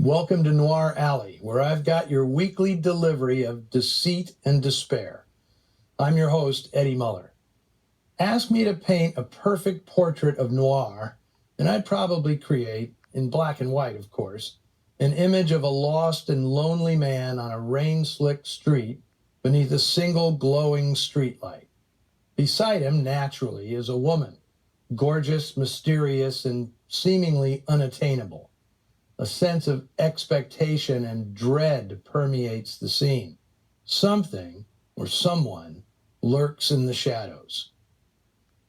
Welcome to Noir Alley, where I've got your weekly delivery of deceit and despair. I'm your host, Eddie Muller. Ask me to paint a perfect portrait of Noir, and I'd probably create, in black and white of course, an image of a lost and lonely man on a rain-slicked street beneath a single glowing streetlight. Beside him, naturally, is a woman, gorgeous, mysterious, and seemingly unattainable. A sense of expectation and dread permeates the scene. Something, or someone, lurks in the shadows.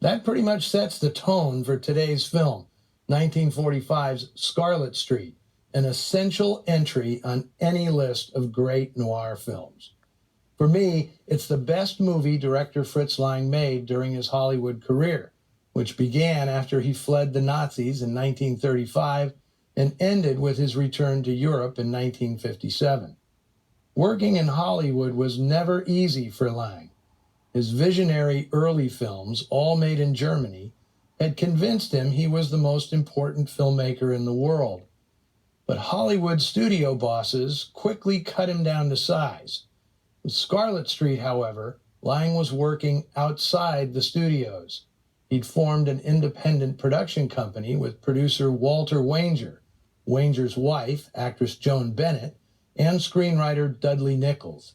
That pretty much sets the tone for today's film, 1945's Scarlet Street, an essential entry on any list of great noir films. For me, it's the best movie director Fritz Lang made during his Hollywood career, which began after he fled the Nazis in 1935 and ended with his return to Europe in 1957. Working in Hollywood was never easy for Lang. His visionary early films, all made in Germany, had convinced him he was the most important filmmaker in the world. But Hollywood studio bosses quickly cut him down to size. With Scarlet Street, however, Lang was working outside the studios. He'd formed an independent production company with producer Walter Wanger, Wanger's wife, actress Joan Bennett, and screenwriter Dudley Nichols.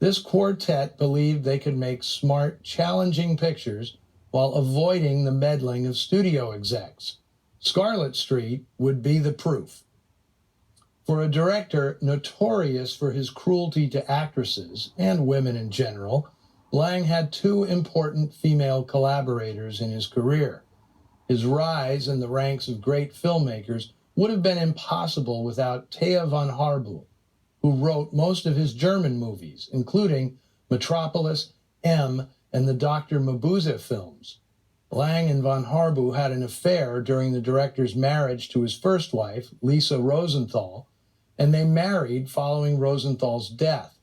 This quartet believed they could make smart, challenging pictures while avoiding the meddling of studio execs. Scarlet Street would be the proof. For a director notorious for his cruelty to actresses, and women in general, Lang had two important female collaborators in his career. His rise in the ranks of great filmmakers would have been impossible without Thea von Harbou, who wrote most of his German movies, including Metropolis, M, and the Dr. Mabuse films. Lang and von Harbou had an affair during the director's marriage to his first wife, Lisa Rosenthal, and they married following Rosenthal's death,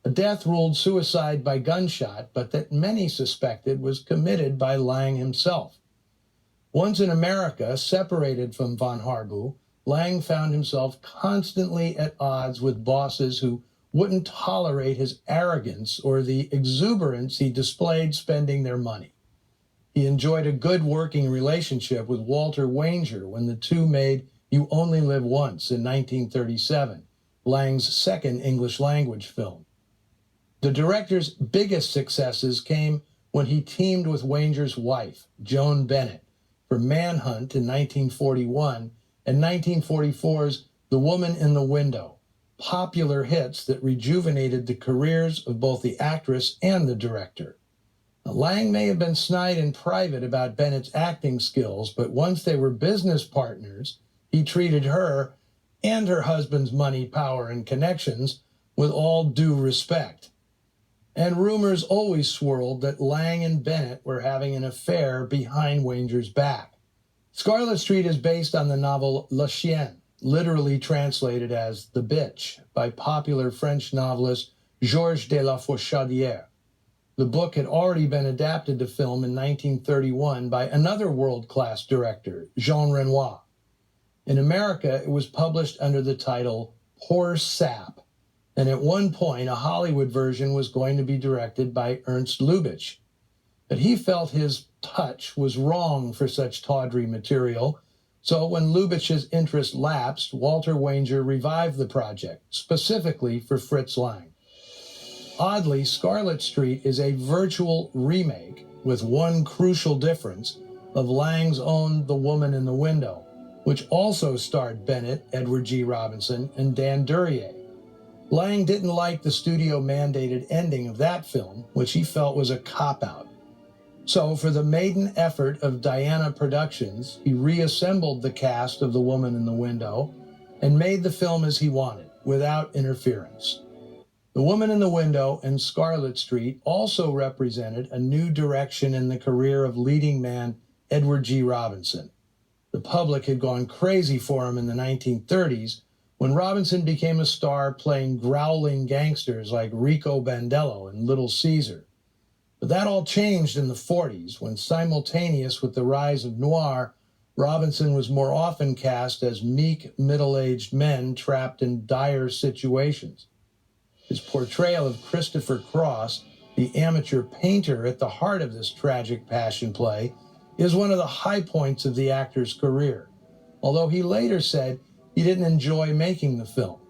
a death ruled suicide by gunshot, but that many suspected was committed by Lang himself. Once in America, separated from von Harbou, Lang found himself constantly at odds with bosses who wouldn't tolerate his arrogance or the exuberance he displayed spending their money. He enjoyed a good working relationship with Walter Wanger when the two made You Only Live Once in 1937, Lang's second English-language film. The director's biggest successes came when he teamed with Wanger's wife, Joan Bennett, for Manhunt in 1941 and 1944's The Woman in the Window, popular hits that rejuvenated the careers of both the actress and the director. Now, Lang may have been snide in private about Bennett's acting skills, but once they were business partners, he treated her and her husband's money, power, and connections with all due respect. And rumors always swirled that Lang and Bennett were having an affair behind Wanger's back. Scarlet Street is based on the novel La Chienne, literally translated as The Bitch, by popular French novelist Georges de la Fourchaudière. The book had already been adapted to film in 1931 by another world-class director, Jean Renoir. In America, it was published under the title Poor Sap, and at one point, a Hollywood version was going to be directed by Ernst Lubitsch. But he felt his touch was wrong for such tawdry material, so when Lubitsch's interest lapsed, Walter Wanger revived the project, specifically for Fritz Lang. Oddly, Scarlet Street is a virtual remake, with one crucial difference, of Lang's own The Woman in the Window, which also starred Bennett, Edward G. Robinson, and Dan Duryea. Lang didn't like the studio-mandated ending of that film, which he felt was a cop-out. So, for the maiden effort of Diana Productions, he reassembled the cast of The Woman in the Window and made the film as he wanted, without interference. The Woman in the Window and Scarlet Street also represented a new direction in the career of leading man Edward G. Robinson. The public had gone crazy for him in the 1930s, when Robinson became a star playing growling gangsters like Rico Bandello in Little Caesar. But that all changed in the 40s, when simultaneous with the rise of noir, Robinson was more often cast as meek, middle-aged men trapped in dire situations. His portrayal of Christopher Cross, the amateur painter at the heart of this tragic passion play, is one of the high points of the actor's career, although he later said he didn't enjoy making the film.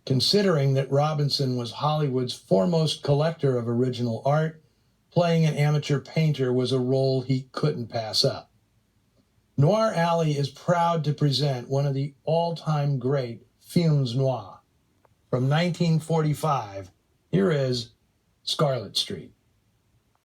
Considering that Robinson was Hollywood's foremost collector of original art, playing an amateur painter was a role he couldn't pass up. Noir Alley is proud to present one of the all-time great films noir. From 1945, here is Scarlet Street.